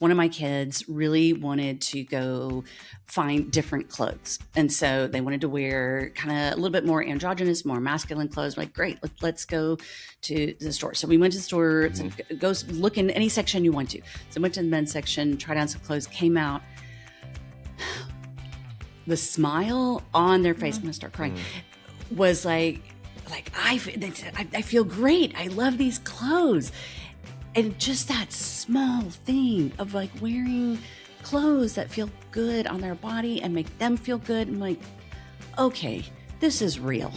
One of my kids really wanted to go find different clothes. And so they wanted to wear kind of a little bit more androgynous, more masculine clothes. We're like, great, let's go to the store. So we went to the store, go look in any section you want to. So I went to the men's section, tried on some clothes, came out. The smile on their face, I'm gonna start crying, was like I feel great. I love these clothes. And just that small thing of like wearing clothes that feel good on their body and make them feel good. I'm like, okay, this is real.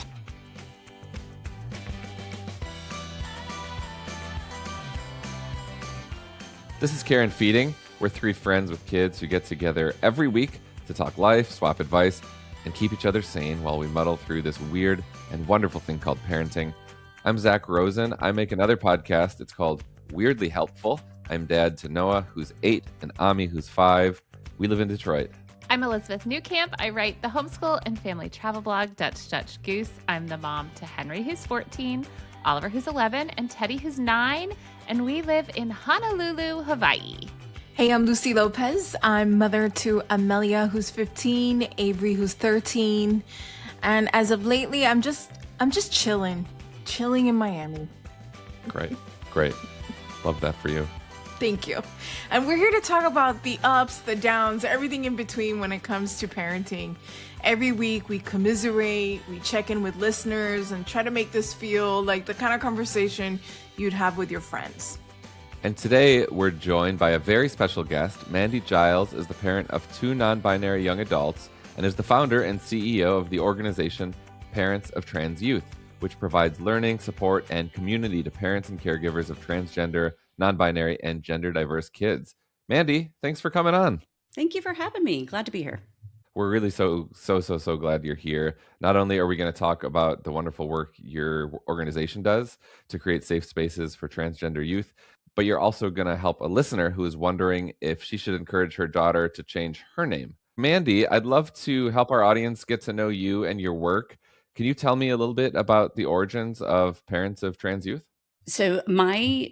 This is Care and Feeding. We're three friends with kids who get together every week to talk life, swap advice, and keep each other sane while we muddle through this weird and wonderful thing called parenting. I'm Zak Rosen. I make another podcast. It's called Weirdly Helpful. I'm dad to Noah, who's 8, and Ami, who's 5. We live in Detroit. I'm Elizabeth Newcamp. I write the homeschool and family travel blog, Dutch Goose. I'm the mom to Henry, who's 14, Oliver, who's 11, and Teddy, who's 9. And we live in Honolulu, Hawaii. Hey, I'm Lucy Lopez. I'm mother to Amelia, who's 15, Avery, who's 13. And as of lately, I'm just chilling in Miami. Great. Love that for you. Thank you. And we're here to talk about the ups, the downs, everything in between when it comes to parenting. Every week we commiserate, we check in with listeners and try to make this feel like the kind of conversation you'd have with your friends. And today we're joined by a very special guest. Mandy Giles is the parent of 2 non-binary young adults and is the founder and CEO of the organization Parents of Trans Youth, which provides learning, support, and community to parents and caregivers of transgender, non-binary, and gender-diverse kids. Mandy, thanks for coming on. Thank you for having me. Glad to be here. We're really so glad you're here. Not only are we going to talk about the wonderful work your organization does to create safe spaces for transgender youth, but you're also going to help a listener who is wondering if she should encourage her daughter to change her name. Mandy, I'd love to help our audience get to know you and your work. Can you tell me a little bit about the origins of Parents of Trans Youth? So my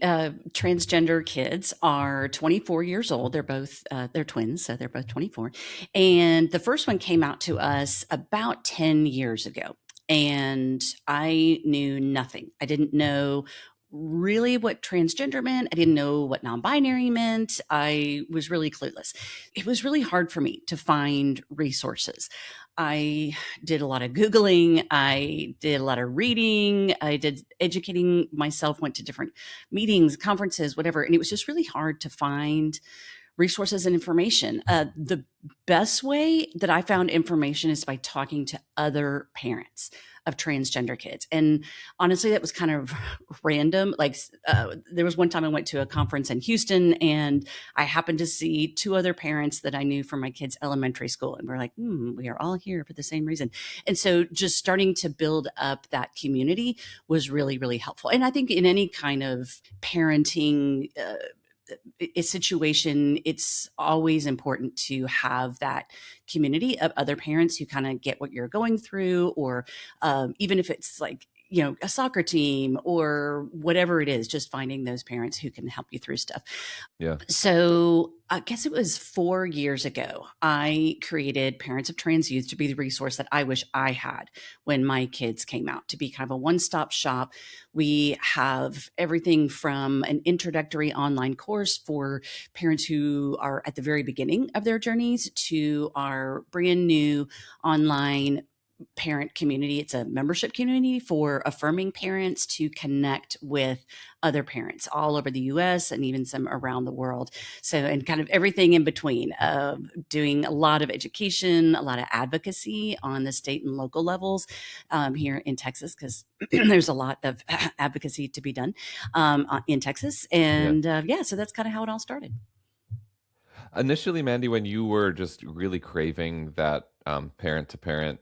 transgender kids are 24 years old. They're both, they're twins, so they're both 24. And the first one came out to us about 10 years ago. And I knew nothing. I didn't know really what transgender meant. I didn't know what non-binary meant. I was really clueless. It was really hard for me to find resources. I did a lot of Googling. I did a lot of reading. I did educating myself, went to different meetings, conferences, whatever. And it was just really hard to find resources and information. The best way that I found information is by talking to other parents of transgender kids. And honestly, that was kind of random. Like there was one time I went to a conference in Houston and I happened to see 2 other parents that I knew from my kids' elementary school. And we're like, we are all here for the same reason. And so just starting to build up that community was really, really helpful. And I think in any kind of parenting a situation, it's always important to have that community of other parents who kind of get what you're going through, or even if it's like, a soccer team or whatever it is, just finding those parents who can help you through stuff. Yeah. So I guess it was 4 years ago, I created Parents of Trans Youth to be the resource that I wish I had when my kids came out, to be kind of a one-stop shop. We have everything from an introductory online course for parents who are at the very beginning of their journeys to our brand new online parent community. It's a membership community for affirming parents to connect with other parents all over the US and even some around the world. So, and kind of everything in between, doing a lot of education, a lot of advocacy on the state and local levels here in Texas, because there's a lot of advocacy to be done in Texas. And so that's kind of how it all started. Initially, Mandy, when you were just really craving that parent-to-parent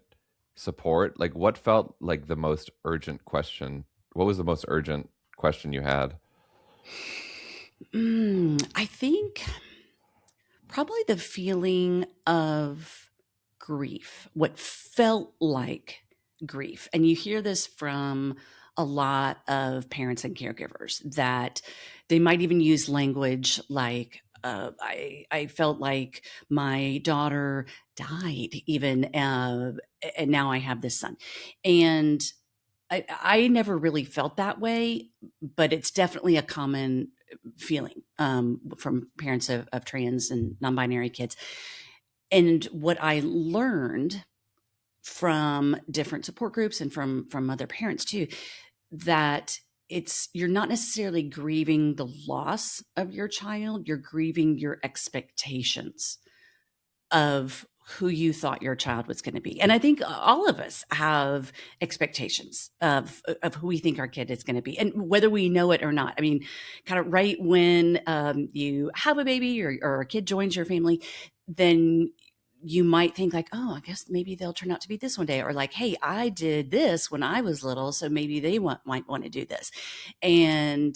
support, like what felt like the most urgent question? What was the most urgent question you had? I think probably the feeling of grief, what felt like grief. And you hear this from a lot of parents and caregivers, that they might even use language like, I felt like my daughter died even, and now I have this son. And I never really felt that way, but it's definitely a common feeling from parents of trans and non-binary kids. And what I learned from different support groups and from other parents too, that you're not necessarily grieving the loss of your child, you're grieving your expectations of who you thought your child was going to be. And I think all of us have expectations of who we think our kid is going to be, and whether we know it or not. I mean, kind of right when you have a baby or a kid joins your family, then you might think like, oh, I guess maybe they'll turn out to be this one day, or like, hey, I did this when I was little, so maybe they might want to do this. And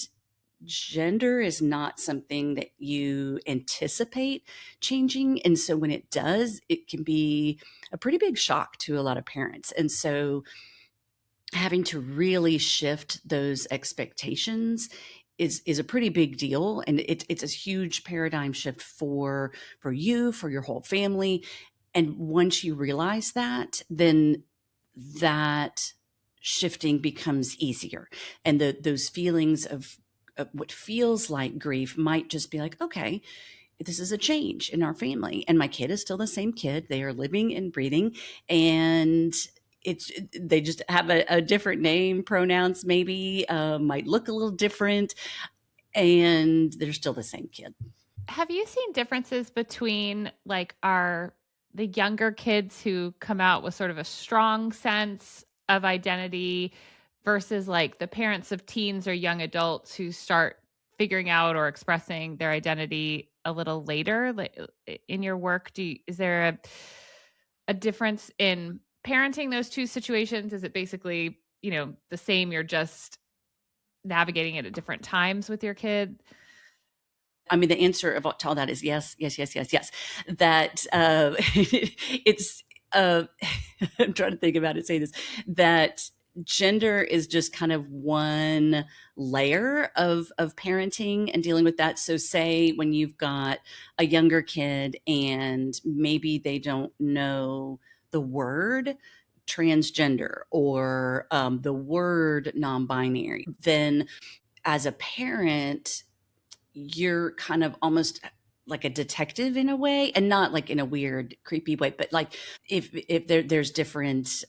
gender is not something that you anticipate changing. And so when it does, it can be a pretty big shock to a lot of parents. And so having to really shift those expectations is a pretty big deal. And it's a huge paradigm shift for you, for your whole family. And once you realize that, then that shifting becomes easier. And those feelings of what feels like grief might just be like, okay, this is a change in our family, and my kid is still the same kid. They are living and breathing, and they just have a different name, pronouns maybe might look a little different, and they're still the same kid. Have you seen differences between like the younger kids who come out with sort of a strong sense of identity versus like the parents of teens or young adults who start figuring out or expressing their identity a little later? Like in your work, is there a difference in parenting those two situations? Is it basically, the same, you're just navigating it at different times with your kid? I mean, the answer to all that is yes, yes, yes, yes, yes. That it's, I'm trying to think about it, say this, that gender is just kind of one layer of parenting and dealing with that. So say when you've got a younger kid and maybe they don't know the word transgender or the word non-binary, then as a parent, you're kind of almost like a detective in a way, and not like in a weird, creepy way, but like if there's different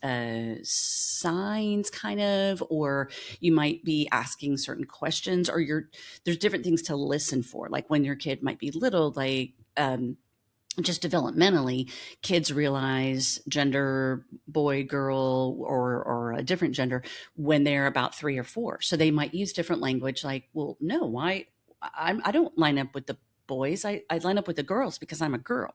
signs kind of, or you might be asking certain questions, or there's different things to listen for. Like when your kid might be little, like just developmentally, kids realize gender, boy, girl, or a different gender when they're about 3 or 4. So they might use different language, like, well, no, why? I don't line up with the boys. I line up with the girls because I'm a girl,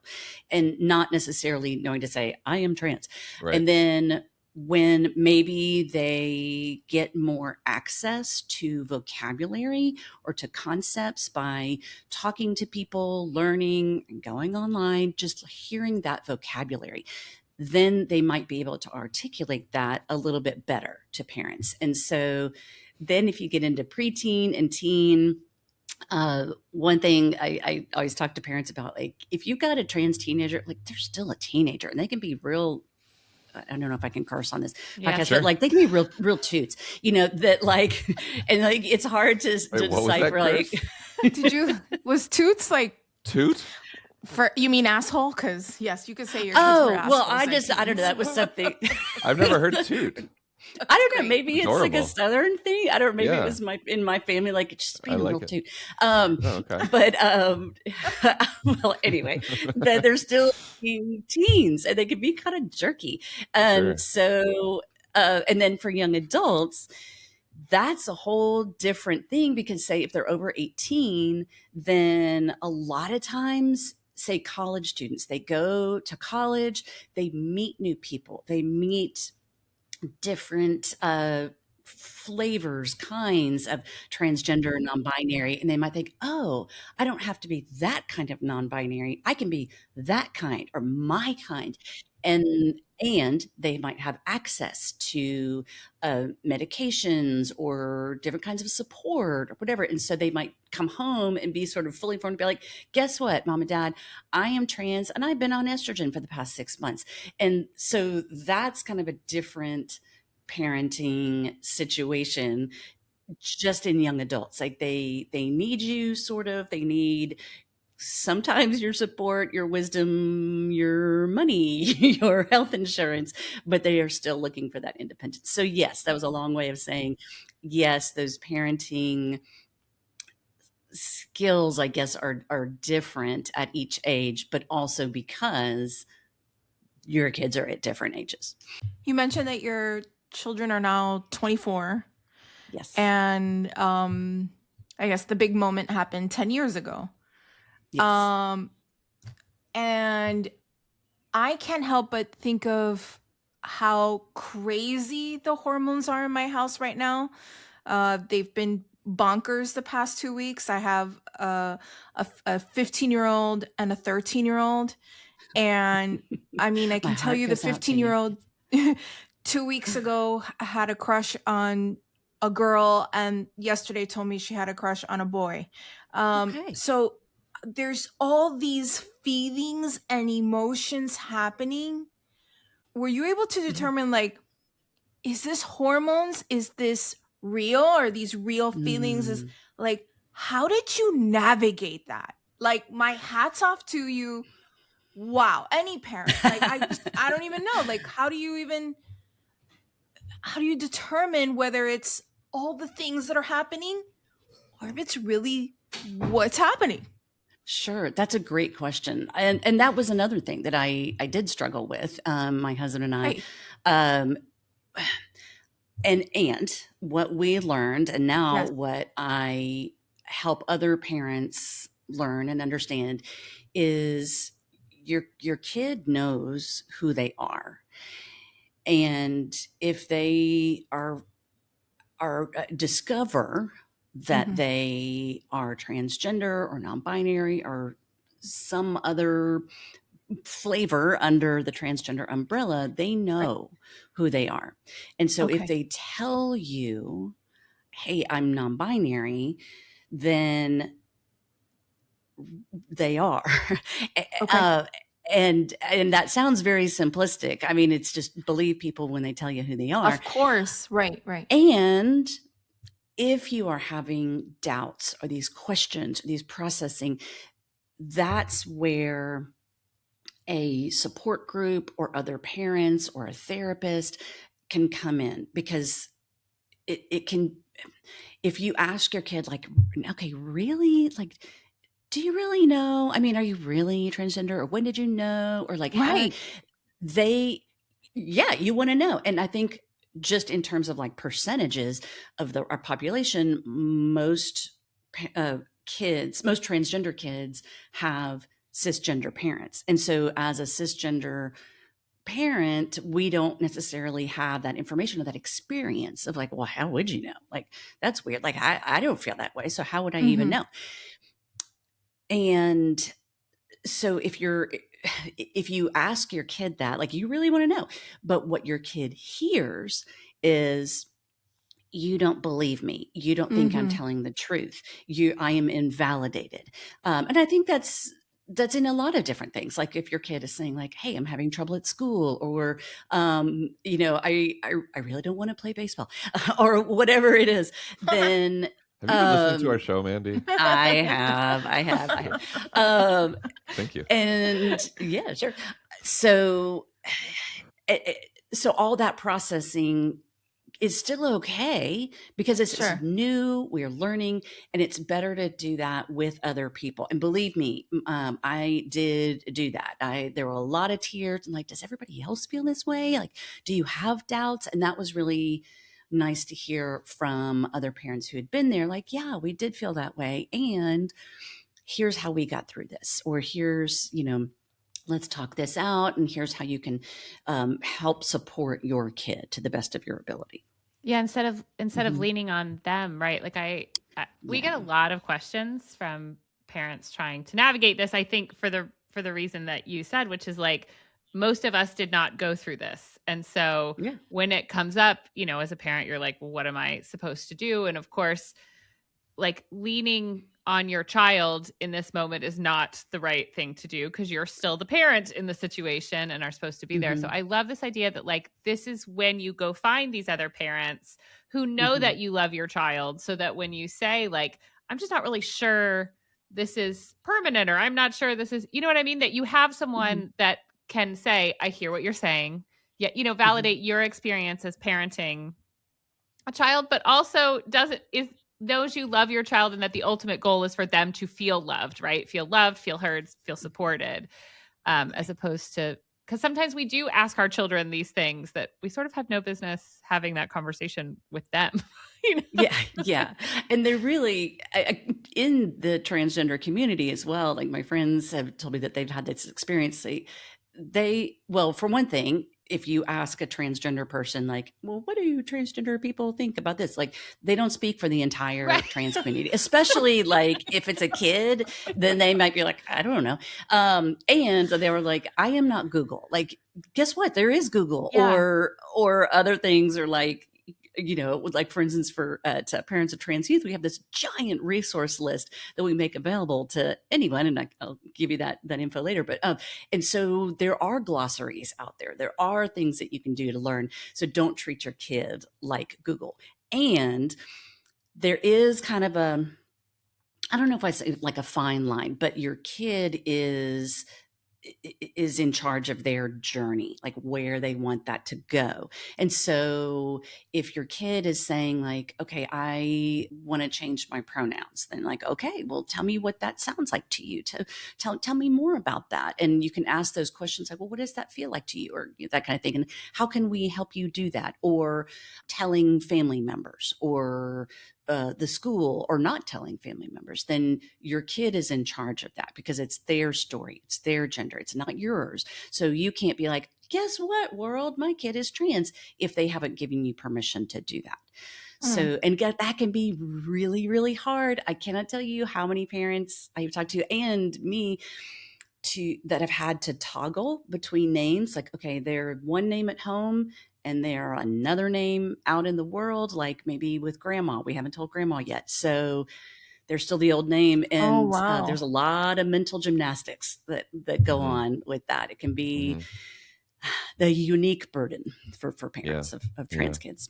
and not necessarily knowing to say I am trans. Right. And then when maybe they get more access to vocabulary or to concepts by talking to people, learning, going online, just hearing that vocabulary, then they might be able to articulate that a little bit better to parents. And so then if you get into preteen and teen, one thing I always talk to parents about, like, if you've got a trans teenager, like, they're still a teenager and they can be real. I don't know if I can curse on this podcast, sure. but like they can be real toots, that like, and like, it's hard to decipher. Like, was toots like toot? You mean asshole? Because yes, you could say your kids were assholes. Well, I don't know. That was something. I've never heard toot. I don't know. Maybe it's adorable. like a Southern thing. I don't know. Maybe it was in my family, like it's just being a little toot. Okay. But well, anyway, they're still teens and they can be kind of jerky. And so, and then for young adults, that's a whole different thing, because say if they're over 18, then a lot of times, say college students, they go to college, they meet new people, they meet different flavors, kinds of transgender and non-binary, and they might think, oh, I don't have to be that kind of non-binary, I can be that kind or my kind. and they might have access to medications or different kinds of support or whatever. And so they might come home and be sort of fully informed, be like, guess what, mom and dad, I am trans and I've been on estrogen for the past 6 months. And so that's kind of a different parenting situation just in young adults. Like they need you, sort of, they need sometimes your support, your wisdom, your money, your health insurance, but they are still looking for that independence. So yes, that was a long way of saying, yes, those parenting skills, I guess, are different at each age, but also because your kids are at different ages. You mentioned that your children are now 24, Yes. and I guess the big moment happened 10 years ago. Yes. And I can't help but think of how crazy the hormones are in my house right now. They've been bonkers the past 2 weeks. I have a 15-year-old and a 13-year-old. And I mean, I My can tell heart you the goes out to you. 15-year-old 2 weeks ago had a crush on a girl, and yesterday told me she had a crush on a boy. Okay. So there's all these feelings and emotions happening. Were you able to determine, like, is this hormones? Is this real? Are these real feelings? Is Mm. like, how did you navigate that? Like, my hat's off to you. Wow. Any parent. Like, I don't even know. Like, how do you determine whether it's all the things that are happening or if it's really what's happening? Sure, that's a great question, and that was another thing that I did struggle with. My husband and I, Right. um, and what we learned, and now Yes. what I help other parents learn and understand, is your kid knows who they are, and if they are discover that Mhm. they are transgender or non-binary or some other flavor under the transgender umbrella, they Right. know who they are. And so if Okay. they tell you, hey, I'm non-binary, then they are. Okay. uh, and that sounds very simplistic. I mean, it's just believe people when they tell you who they are. Of course. Right. Right. And if you are having doubts or these questions, these processing, that's where a support group or other parents or a therapist can come in, because it can, if you ask your kid, like, okay, really? Like, do you really know? I mean, are you really transgender, or when did you know? Or like, how did Right. they, yeah, you want to know. And I think just in terms of like percentages of our population, most kids, most transgender kids have cisgender parents. And so as a cisgender parent, we don't necessarily have that information or that experience of like, well, how would you know? Like, that's weird. Like, I don't feel that way. So how would I even Mhm. know? And so if you ask your kid that, like, you really want to know, but what your kid hears is, you don't believe me. You don't think I'm Mhm. telling the truth. I am invalidated. And I think that's in a lot of different things. Like if your kid is saying like, hey, I'm having trouble at school, or, I really don't want to play baseball or whatever it is, then, Have you been listening to our show, Mandy? I have. Um, Thank you. and yeah, sure. So, so all that processing is still okay because it's Sure. new, we're learning, and it's better to do that with other people. And believe me, I did do that. There were a lot of tears and like, does everybody else feel this way? Like, do you have doubts? And that was really nice to hear from other parents who had been there. Like, yeah, we did feel that way. And here's how we got through this, or here's, let's talk this out. And here's how you can help support your kid to the best of your ability. Yeah, instead of Mhm. leaning on them, right? Like we get a Yeah. lot of questions from parents trying to navigate this. I think for the reason that you said, which is like, most of us did not go through this. And so Yeah. when it comes up, as a parent, you're like, well, what am I supposed to do? And of course, like leaning on your child in this moment is not the right thing to do because you're still the parent in the situation and are supposed to be there. So I love this idea that like this is when you go find these other parents who know that you love your child, so that when you say like, I'm just not really sure this is permanent, or I'm not sure this is, you know what I mean? That you have someone that can say, I hear what you're saying. Yet, validate your experience as parenting a child, but also knows you love your child and that the ultimate goal is for them to feel loved, right? Feel loved, feel heard, feel supported, as opposed to, because sometimes we do ask our children these things that we sort of have no business having that conversation with them. Yeah. And they're really in the transgender community as well. Like my friends have told me that they've had this experience. Well, for one thing, if you ask a transgender person, like, well, what do you transgender people think about this? Like, they don't speak for the entire trans community, especially like if it's a kid, then they might be like, I don't know. And they were like, I am not Google. Like, guess what? There is Google or other things, or like, like for instance, for to parents of trans youth, we have this giant resource list that we make available to anyone, and I'll give you that info later. But and so there are glossaries out there. There are things that you can do to learn. So don't treat your kid like Google. And there is kind of I don't know if I say like a fine line, but your kid is in charge of their journey, like where they want that to go. And so if your kid is saying like, okay, I want to change my pronouns, then like, okay, well, tell me what that sounds like to you. Tell me more about that. And you can ask those questions like, well, what does that feel like to you? Or that kind of thing. And how can we help you do that? Or telling family members, or the school, or not telling family members, then your kid is in charge of that because it's their story, it's their gender, it's not yours. So you can't be like, guess what, world, my kid is trans, if they haven't given you permission to do that. So, and that can be really, really hard. I cannot tell you how many parents I've talked to, and me, that have had to toggle between names. Like, okay, they're one name at home and they're another name out in the world, like maybe with grandma. We haven't told grandma yet. So they're still the old name. And there's a lot of mental gymnastics that go on with that. It can be the unique burden for parents of trans kids.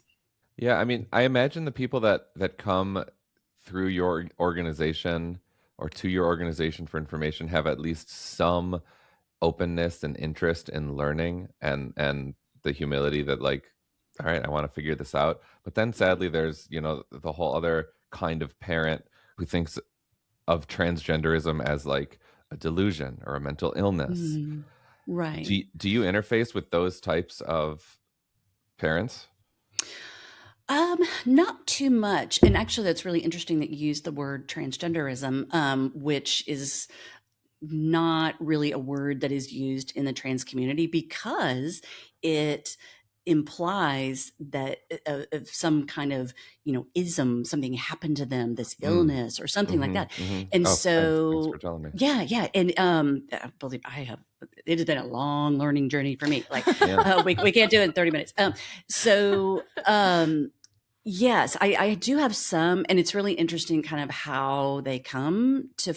Yeah. I mean, I imagine the people that come through your organization or to your organization for information have at least some openness and interest in learning, and the humility that like, all right, I want to figure this out. But then sadly there's the whole other kind of parent who thinks of transgenderism as like a delusion or a mental illness. Right. Do you interface with those types of parents? Not too much. And actually that's really interesting that you use the word transgenderism, which is not really a word that is used in the trans community, because it implies that of some kind of ism, something happened to them, this illness or something like that. And thanks for telling me. Yeah. And I believe it has been a long learning journey for me. Like we can't do it in 30 minutes. Yes, I do have some, and it's really interesting kind of how they come to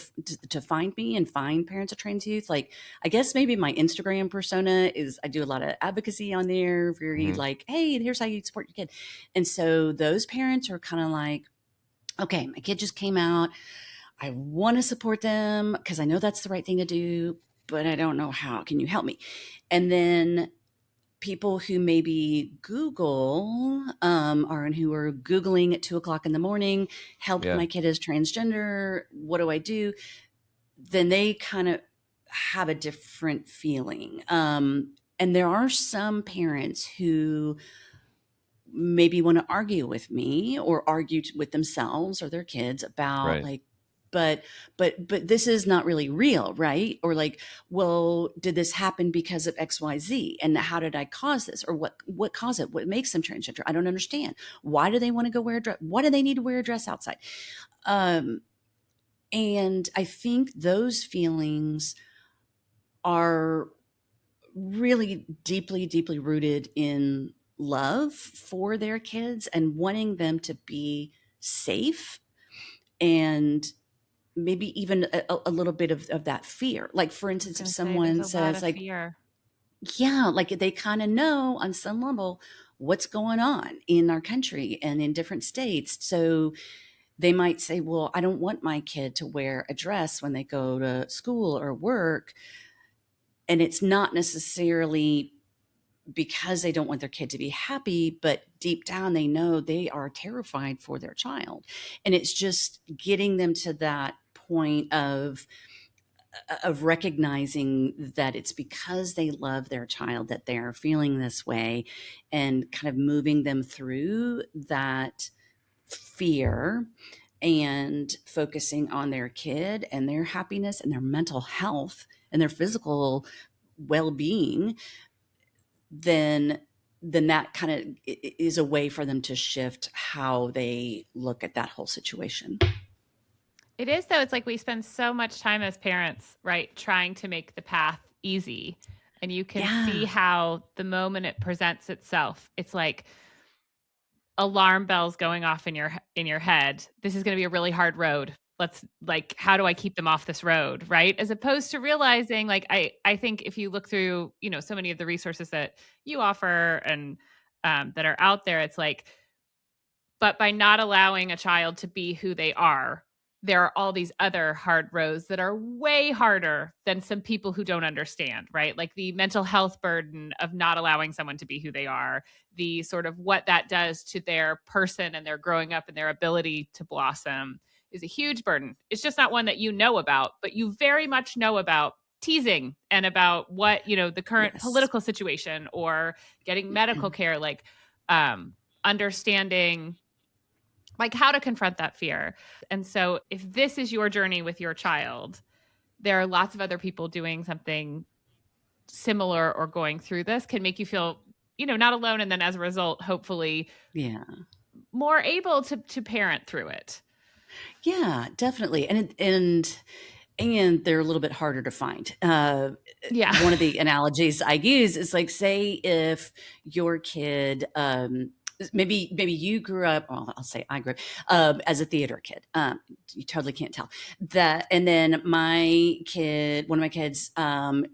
find me and find parents of trans youth. Like, I guess maybe my Instagram persona is, I do a lot of advocacy on there, very like, hey, here's how you support your kid. And so those parents are kind of like, okay, my kid just came out. I want to support them because I know that's the right thing to do, but I don't know how. Can you help me? And then people who maybe Google and who are Googling at 2:00 in the morning, help, my kid is transgender, what do I do? Then they kind of have a different feeling. And there are some parents who maybe want to argue with me or argue with themselves or their kids about like, but this is not really real, right? Or like, well, did this happen because of XYZ? And how did I cause this? Or what caused it? What makes them transgender? I don't understand. Why do they want to go wear a dress? Why do they need to wear a dress outside? And I think those feelings are really deeply, deeply rooted in love for their kids and wanting them to be safe, and maybe even a little bit of that fear. Like, for I was instance, if going to say there's someone a lot says of like, fear. yeah, like they kind of know on some level what's going on in our country and in different states. So they might say, well, I don't want my kid to wear a dress when they go to school or work. And it's not necessarily because they don't want their kid to be happy, but deep down they know they are terrified for their child. And it's just getting them to that point of recognizing that it's because they love their child that they are feeling this way, and kind of moving them through that fear and focusing on their kid and their happiness and their mental health and their physical well-being. Then that kind of is a way for them to shift how they look at that whole situation. It is, though. It's like we spend so much time as parents, right, trying to make the path easy. And you can see Yeah. how the moment it presents itself, it's like alarm bells going off in your head. This is going to be a really hard road. Let's, like, how do I keep them off this road, right? As opposed to realizing, like, I think if you look through, so many of the resources that you offer and that are out there, it's like, but by not allowing a child to be who they are, there are all these other hard roads that are way harder than some people who don't understand, right? Like the mental health burden of not allowing someone to be who they are, the sort of what that does to their person and their growing up and their ability to blossom is a huge burden. It's just not one that you know about, but you very much know about teasing and about what, the current Yes. political situation or getting medical care, like understanding like how to confront that fear. And so if this is your journey with your child, there are lots of other people doing something similar or going through this, can make you feel, not alone. And then as a result, hopefully Yeah. more able to parent through it. Yeah, definitely. And they're a little bit harder to find. Yeah. One of the analogies I use is like, say if your kid, maybe you grew up, well, I'll say I grew up as a theater kid. You totally can't tell that. And then one of my kids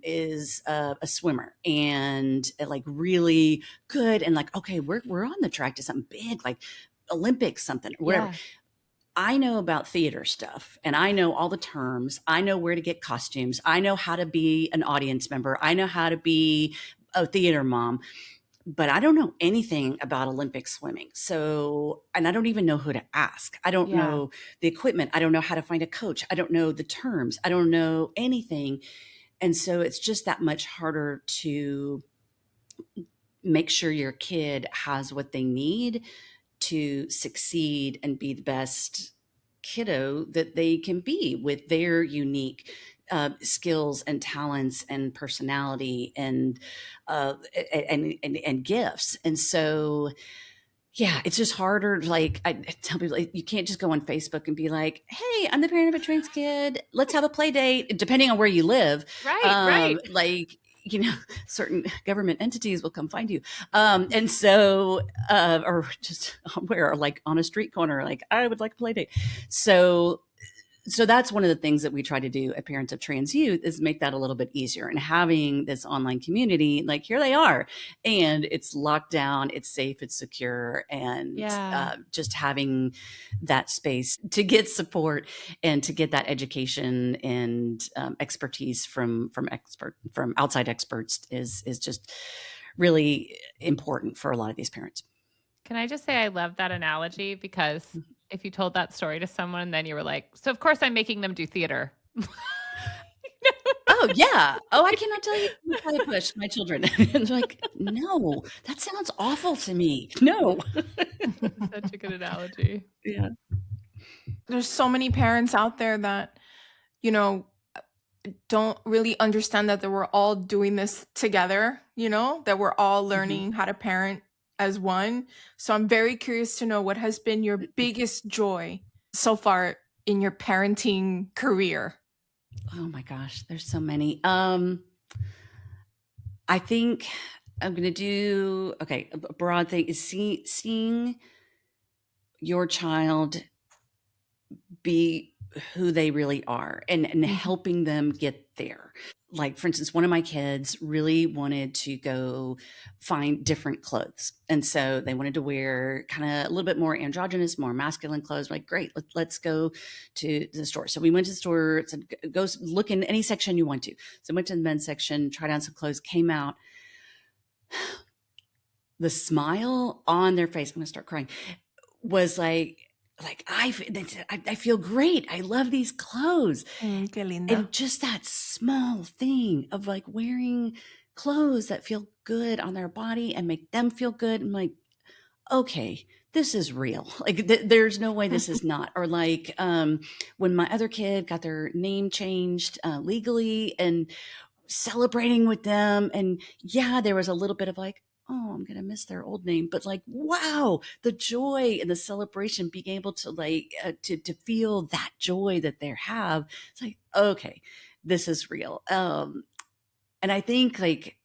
is a swimmer and like really good. And like, okay, we're on the track to something big, like Olympics, something, whatever. Yeah. I know about theater stuff and I know all the terms. I know where to get costumes. I know how to be an audience member. I know how to be a theater mom, but I don't know anything about Olympic swimming. So, and I don't even know who to ask. I don't know the equipment. I don't know how to find a coach. I don't know the terms. I don't know anything. And so it's just that much harder to make sure your kid has what they need to succeed and be the best kiddo that they can be with their unique skills and talents and personality and gifts. And so, yeah, it's just harder. Like I tell people, like, you can't just go on Facebook and be like, "Hey, I'm the parent of a trans kid. Let's have a play date." Depending on where you live, Right. like, certain government entities will come find you. And so, or just where, like on a street corner, like, I would like a play date. So that's one of the things that we try to do at Parents of Trans Youth is make that a little bit easier. And having this online community, like, here they are, and it's locked down, it's safe, it's secure, and just having that space to get support and to get that education and expertise from outside experts is just really important for a lot of these parents. Can I just say I love that analogy, because if you told that story to someone and then you were like, so of course I'm making them do theater. Oh, yeah. Oh, I cannot tell you how to push my children. And they're like, no, that sounds awful to me. No. Such a good analogy. Yeah. There's so many parents out there that, don't really understand that we're all doing this together, that we're all learning how to parent as one. So I'm very curious to know what has been your biggest joy so far in your parenting career. Oh my gosh, there's so many. I think I'm going to do, okay, a broad thing is seeing your child be who they really are and helping them get there. Like, for instance, one of my kids really wanted to go find different clothes. And so they wanted to wear kind of a little bit more androgynous, more masculine clothes. Like, great, let's go to the store. So we went to the store, said, go look in any section you want to. So I went to the men's section, tried on some clothes, came out. The smile on their face, I'm going to start crying, was like I feel great. I love these clothes. Qué lindo. And just that small thing of like wearing clothes that feel good on their body and make them feel good. I'm like, okay, this is real. Like there's no way this is not. Or like when my other kid got their name changed legally and celebrating with them. And yeah, there was a little bit of like, oh, I'm going to miss their old name. But like, wow, the joy and the celebration, being able to like, to feel that joy that they have. It's like, okay, this is real. And I think like,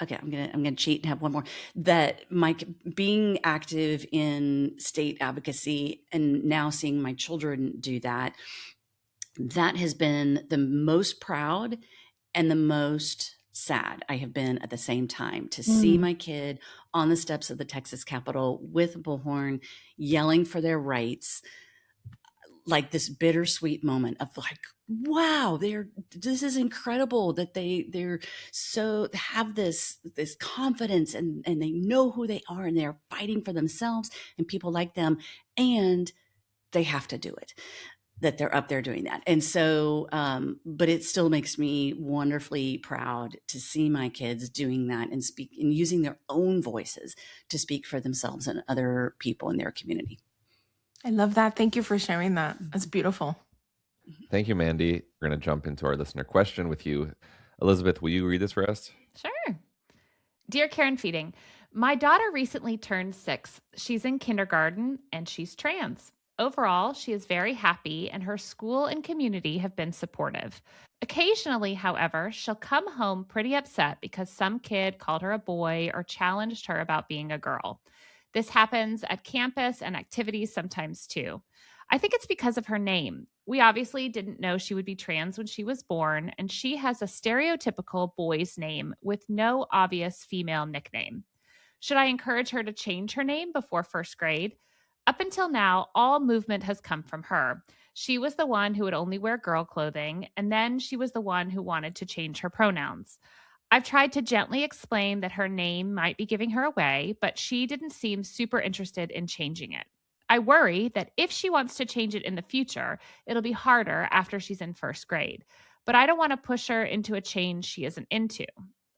okay, I'm going to cheat and have one more, that Mike being active in state advocacy and now seeing my children do that, that has been the most proud and the most sad I have been at the same time, to see my kid on the steps of the Texas Capitol with a bullhorn yelling for their rights, like this bittersweet moment of like, wow, this is incredible that they're so have this confidence and they know who they are and they're fighting for themselves and people like them, and they have to do it, that they're up there doing that. And so, but it still makes me wonderfully proud to see my kids doing that and speak and using their own voices to speak for themselves and other people in their community. I love that. Thank you for sharing that. That's beautiful. Thank you, Mandy. We're going to jump into our listener question with you. Elizabeth, will you read this for us? Sure. Dear Karen Feeding, my daughter recently turned 6. She's in kindergarten and she's trans. Overall, she is very happy and her school and community have been supportive. Occasionally, however, she'll come home pretty upset because some kid called her a boy or challenged her about being a girl. This happens at campus and activities sometimes too. I think it's because of her name. We obviously didn't know she would be trans when she was born, and she has a stereotypical boy's name with no obvious female nickname. Should I encourage her to change her name before first grade? Up until now, all movement has come from her. She was the one who would only wear girl clothing, and then she was the one who wanted to change her pronouns. I've tried to gently explain that her name might be giving her away, but she didn't seem super interested in changing it. I worry that if she wants to change it in the future, it'll be harder after she's in first grade. But I don't want to push her into a change she isn't into.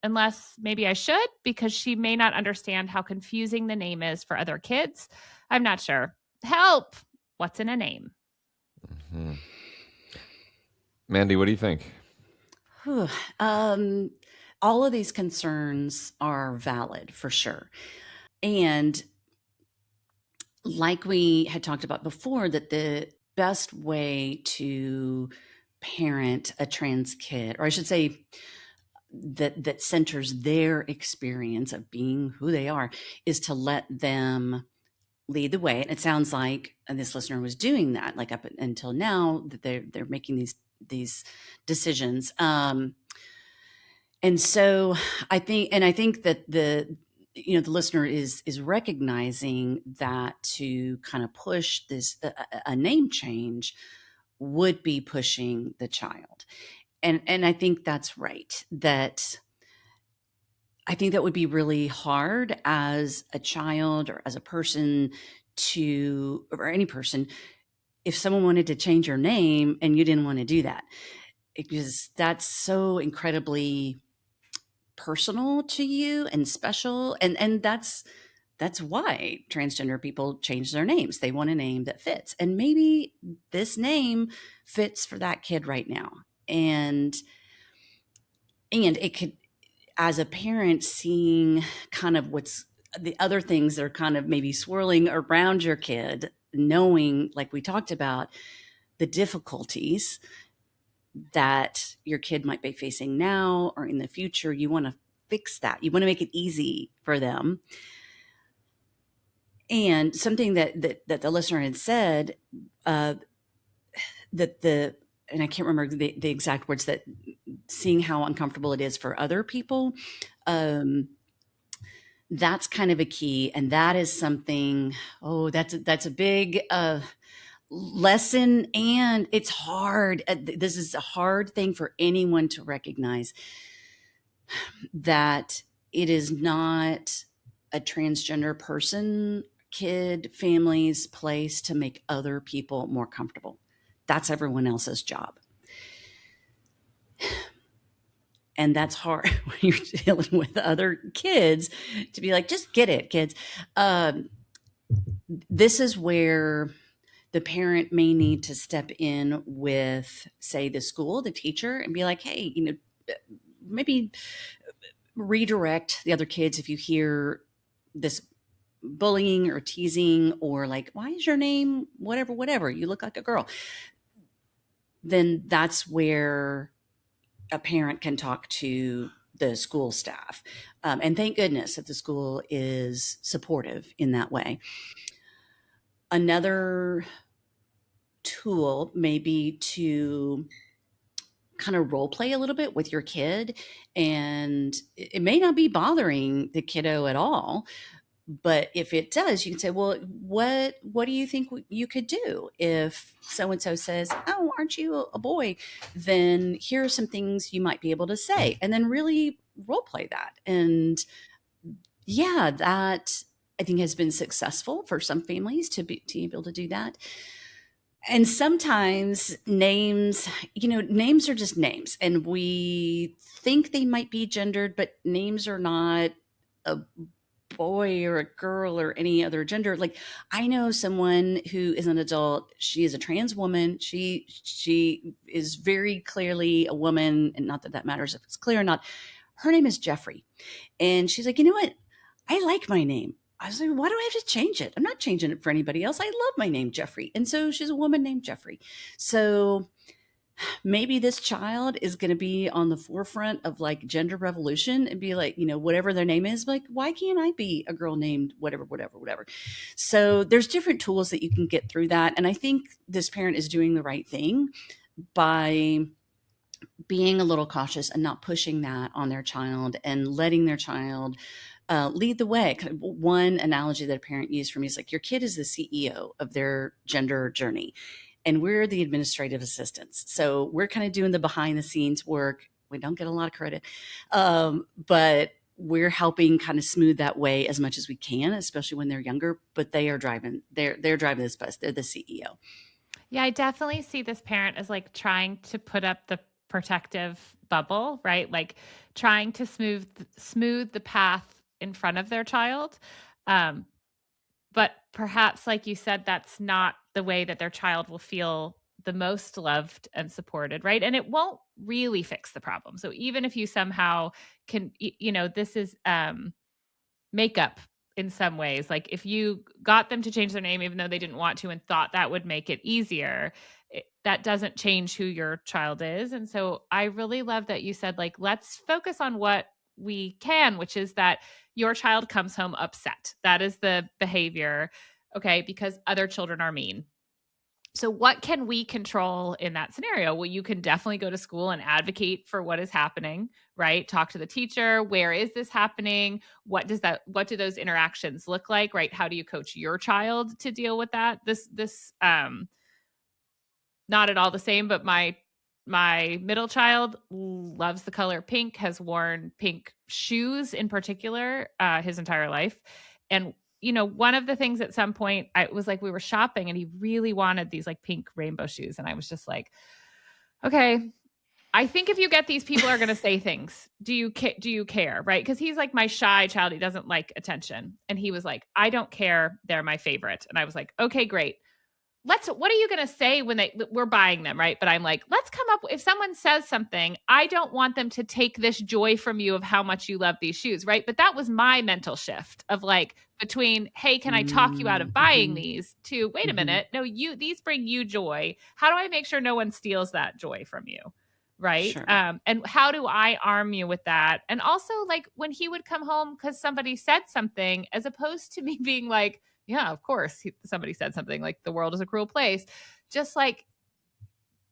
Unless maybe I should, because she may not understand how confusing the name is for other kids. I'm not sure. Help! What's in a name? Mm-hmm. Mandy, what do you think? All of these concerns are valid for sure. And like we had talked about before, that the best way to parent a trans kid, or I should say that centers their experience of being who they are, is to let them lead the way. And it sounds like, and this listener was doing that, like up until now, that they're making these decisions. And so I think that the listener is recognizing that to kind of push this a name change would be pushing the child, and I think that's right. That I think that would be really hard as a child or as a person or any person, if someone wanted to change your name and you didn't want to do that, because that's so incredibly personal to you and special. And that's why transgender people change their names. They want a name that fits. And maybe this name fits for that kid right now. And it could, as a parent, seeing kind of what's the other things that are kind of maybe swirling around your kid, knowing, like we talked about, the difficulties that your kid might be facing now or in the future, you want to fix that. You want to make it easy for them. And something that the listener had said, and I can't remember the exact words, that seeing how uncomfortable it is for other people, that's kind of a key. And that is something, that's a big lesson. And it's hard. This is a hard thing for anyone to recognize, that it is not a transgender person, kid, family's place to make other people more comfortable. That's everyone else's job. And that's hard when you're dealing with other kids, to be like, just get it, kids. This is where the parent may need to step in with, say, the school, the teacher, and be like, hey, maybe redirect the other kids if you hear this bullying or teasing, or like, why is your name whatever, you look like a girl. Then that's where a parent can talk to the school staff. And thank goodness that the school is supportive in that way. Another tool may be to kind of role play a little bit with your kid. And it may not be bothering the kiddo at all, but if it does, you can say, well, what do you think you could do if so-and-so says, oh, aren't you a boy? Then here are some things you might be able to say, and then really role play that. And yeah, that I think has been successful for some families to be able to do that. And sometimes names are just names, and we think they might be gendered, but names are not a boy or a girl or any other gender. Like, I know someone who is an adult. She is a trans woman. She is very clearly a woman, and not that matters if it's clear or not. Her name is Jeffrey. And she's like, you know what? I like my name. I was like, why do I have to change it? I'm not changing it for anybody else. I love my name, Jeffrey. And so she's a woman named Jeffrey. So maybe this child is going to be on the forefront of like gender revolution and be like, whatever their name is, like, why can't I be a girl named whatever. So there's different tools that you can get through that. And I think this parent is doing the right thing by being a little cautious and not pushing that on their child, and letting their child lead the way. Kind of one analogy that a parent used for me is like, your kid is the CEO of their gender journey, and we're the administrative assistants. So we're kind of doing the behind the scenes work. We don't get a lot of credit, but we're helping kind of smooth that way as much as we can, especially when they're younger. But they are driving. They're driving this bus. They're the CEO. Yeah, I definitely see this parent as like trying to put up the protective bubble, right? Like trying to smooth the path in front of their child. But perhaps, like you said, that's not the way that their child will feel the most loved and supported, right? And it won't really fix the problem. So even if you somehow can, this is makeup in some ways. Like if you got them to change their name, even though they didn't want to, and thought that would make it easier, that doesn't change who your child is. And so I really love that you said, like, let's focus on what we can, which is that your child comes home upset. That is the behavior, okay, because other children are mean. So what can we control in that scenario? Well, you can definitely go to school and advocate for what is happening, right? Talk to the teacher. Where is this happening? What do those interactions look like, right? How do you coach your child to deal with that? This not at all the same, but my middle child loves the color pink, has worn pink shoes in particular his entire life. And one of the things at some point, I was like, we were shopping and he really wanted these like pink rainbow shoes. And I was just like, okay, I think if you get these, people are going to say things. Do you care? Right? Because he's like my shy child. He doesn't like attention. And he was like, I don't care. They're my favorite. And I was like, okay, great. What are you going to say when we're buying them, right? But I'm like, let's come up, if someone says something, I don't want them to take this joy from you of how much you love these shoes, right? But that was my mental shift of like, between, hey, can I talk you out of buying these, to, wait a minute, no, these bring you joy. How do I make sure no one steals that joy from you? right? Sure. And how do I arm you with that? And also, like, when he would come home because somebody said something, as opposed to me being like, yeah, of course, somebody said something, like, the world is a cruel place. Just like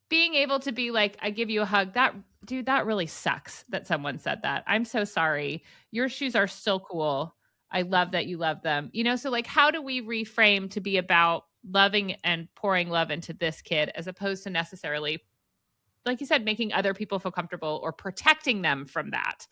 being able to be like, I give you a hug. That, dude, that really sucks that someone said that. I'm so sorry. Your shoes are still cool. I love that you love them. You know, so like, how do we reframe to be about loving and pouring love into this kid, as opposed to necessarily, like you said, making other people feel comfortable or protecting them from that?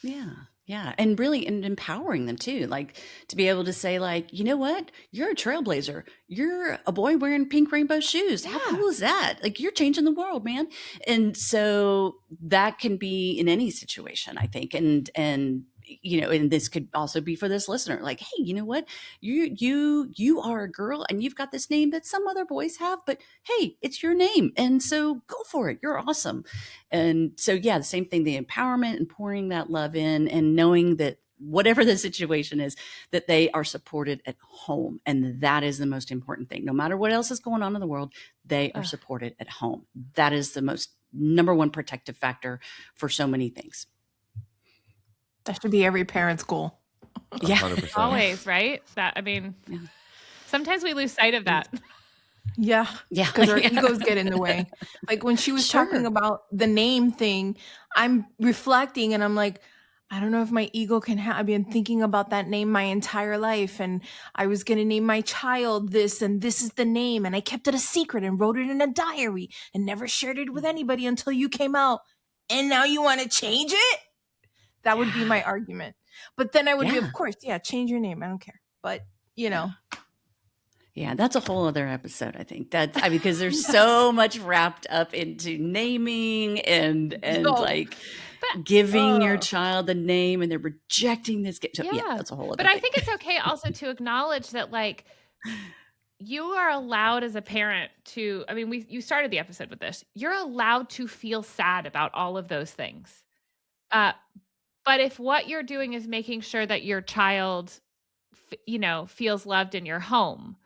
Yeah. Yeah. And really and empowering them too. Like to be able to say, like, you know what? You're a trailblazer. You're a boy wearing pink rainbow shoes. How Yeah. cool is that? Like you're changing the world, man. And so that can be in any situation, I think. And you know, and this could also be for this listener, like, hey, you know what? You are a girl and you've got this name that some other boys have, but hey, it's your name. And so go for it. You're awesome. And so, yeah, the same thing, the empowerment and pouring that love in and knowing that whatever the situation is, that they are supported at home. And that is the most important thing. No matter what else is going on in the world, they are supported at home. That is the most number one protective factor for so many things. That should be every parent's goal. Yeah. 100%. Always, right? That, I mean, Yeah. sometimes we lose sight of that. Yeah. Yeah. Because our egos get in the way. Like when she was Sure. talking about the name thing, I'm reflecting and I'm like, I don't know if my ego can I've been thinking about that name my entire life. And I was going to name my child this, and this is the name. And I kept it a secret and wrote it in a diary and never shared it with anybody until you came out. And now you want to change it? That would be my argument. But then I would be, Yeah. of course, yeah, change your name. I don't care. But, you know. Yeah, that's a whole other episode, I think. That's because there's so much wrapped up into naming and So- like giving your child the name, and they're rejecting this. So, yeah, that's a whole other But thing. I think it's okay also to acknowledge that, like, you are allowed as a parent to, I mean, you started the episode with this. You're allowed to feel sad about all of those things. But if what you're doing is making sure that your child, feels loved in your home,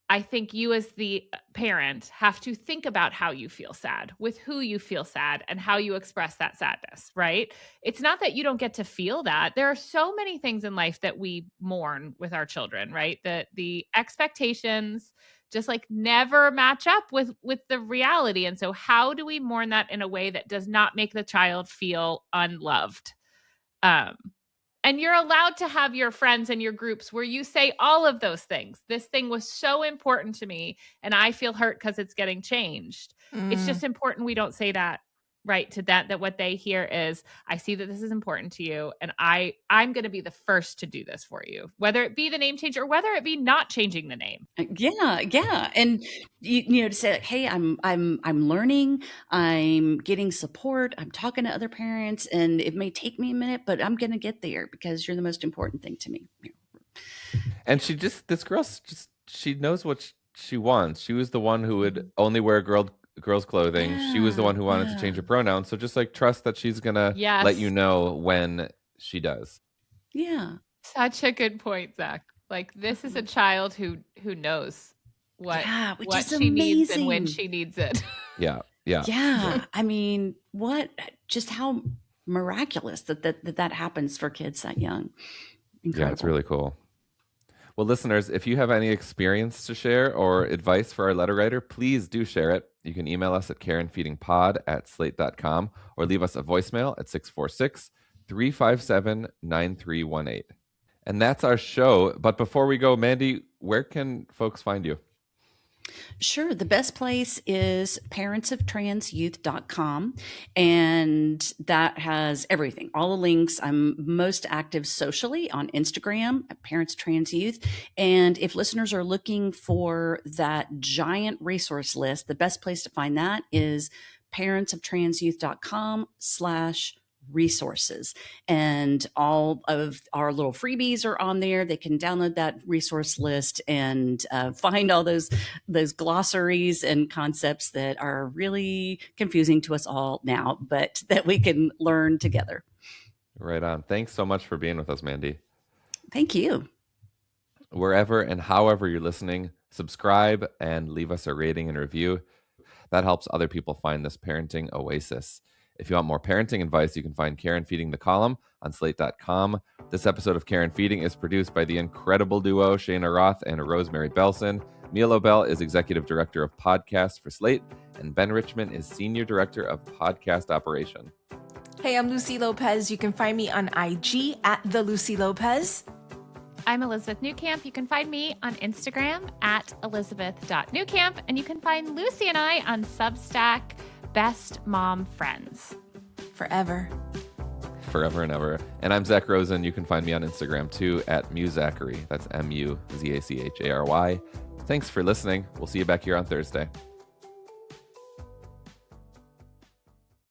I think you as the parent have to think about how you feel sad, with who you feel sad, and how you express that sadness, right? It's not that you don't get to feel that. There are so many things in life that we mourn with our children, right? That the expectations just like never match up with the reality. And so how do we mourn that in a way that does not make the child feel unloved? And you're allowed to have your friends and your groups where you say all of those things. This thing was so important to me and I feel hurt because it's getting changed. It's just important we don't say that, right, to that what they hear is, I see that this is important to you and I'm going to be the first to do this for you, whether it be the name change or whether it be not changing the name. Yeah. And to say like, hey, I'm learning, I'm getting support, I'm talking to other parents, and it may take me a minute, but I'm going to get there because you're the most important thing to me. And this girl she knows what she wants. She was the one who would only wear girls' clothing. Yeah, she was the one who wanted to change her pronouns. So just like trust that she's gonna let you know when she does. Yeah. Such a good point, Zach. Like, this is a child who knows what she needs and when she needs it. Yeah. I mean, just how miraculous that happens for kids that young. Incredible. Yeah, it's really cool. Well, listeners, if you have any experience to share or advice for our letter writer, please do share it. You can email us at careandfeedingpod@slate.com or leave us a voicemail at 646-357-9318. And that's our show. But before we go, Mandy, where can folks find you? Sure. The best place is parentsoftransyouth.com. And that has everything, all the links. I'm most active socially on Instagram at Parents Trans Youth. And if listeners are looking for that giant resource list, the best place to find that is parentsoftransyouth.com/resources. And all of our little freebies are on there. They can download that resource list and find all those glossaries and concepts that are really confusing to us all now, but that we can learn together. Right on. Thanks so much for being with us, Mandy. Thank you. Wherever and however you're listening, subscribe and leave us a rating and review. That helps other people find this parenting oasis. If you want more parenting advice, you can find Care and Feeding the Column on slate.com. This episode of Care and Feeding is produced by the incredible duo Cheyna Roth and Rosemary Belson. Mia Lobel is Executive Director of Podcast for Slate, and Ben Richmond is Senior Director of Podcast Operation. Hey, I'm Lucy Lopez. You can find me on IG at the Lucy Lopez. I'm Elizabeth Newcamp. You can find me on Instagram at elizabeth.newcamp, and you can find Lucy and I on Substack, Best Mom Friends. Forever and ever. And I'm Zak Rosen. You can find me on Instagram too at Muzachary. That's Muzachary. Thanks for listening. We'll see you back here on Thursday.